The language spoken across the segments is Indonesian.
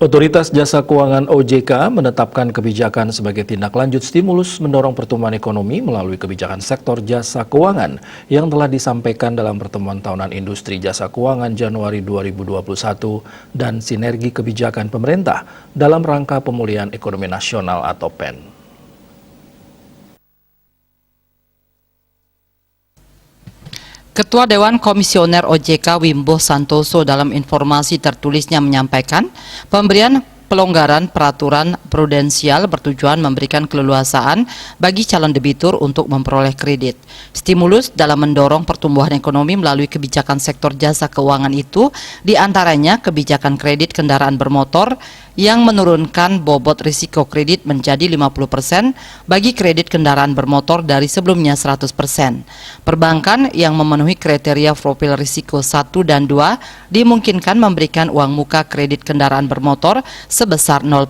Otoritas Jasa Keuangan OJK menetapkan kebijakan sebagai tindak lanjut stimulus mendorong pertumbuhan ekonomi melalui kebijakan sektor jasa keuangan yang telah disampaikan dalam pertemuan tahunan industri jasa keuangan Januari 2021 dan sinergi kebijakan pemerintah dalam rangka pemulihan ekonomi nasional atau PEN. Ketua Dewan Komisioner OJK Wimbo Santoso dalam informasi tertulisnya menyampaikan pemberian pelonggaran peraturan prudensial bertujuan memberikan keleluasaan bagi calon debitur untuk memperoleh kredit. Stimulus dalam mendorong pertumbuhan ekonomi melalui kebijakan sektor jasa keuangan itu diantaranya kebijakan kredit kendaraan bermotor yang menurunkan bobot risiko kredit menjadi 50% bagi kredit kendaraan bermotor dari sebelumnya 100%. Perbankan yang memenuhi kriteria profil risiko 1 dan 2 dimungkinkan memberikan uang muka kredit kendaraan bermotor sebesar 0%.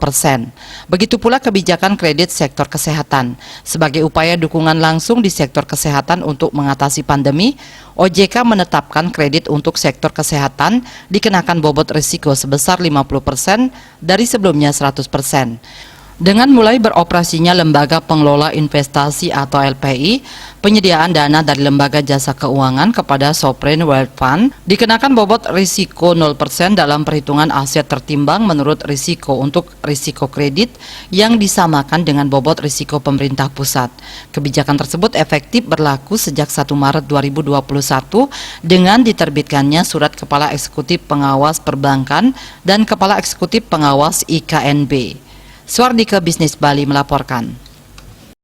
Begitu pula kebijakan kredit sektor kesehatan. Sebagai upaya dukungan langsung di sektor kesehatan untuk mengatasi pandemi, OJK menetapkan kredit untuk sektor kesehatan dikenakan bobot risiko sebesar 50% dari sebelumnya 100%. Dengan mulai beroperasinya Lembaga Pengelola Investasi atau LPI, penyediaan dana dari Lembaga Jasa Keuangan kepada Sovereign Wealth Fund dikenakan bobot risiko 0% dalam perhitungan aset tertimbang menurut risiko untuk risiko kredit yang disamakan dengan bobot risiko pemerintah pusat. Kebijakan tersebut efektif berlaku sejak 1 Maret 2021 dengan diterbitkannya Surat Kepala Eksekutif Pengawas Perbankan dan Kepala Eksekutif Pengawas IKNB. Suardika Bisnis Bali melaporkan.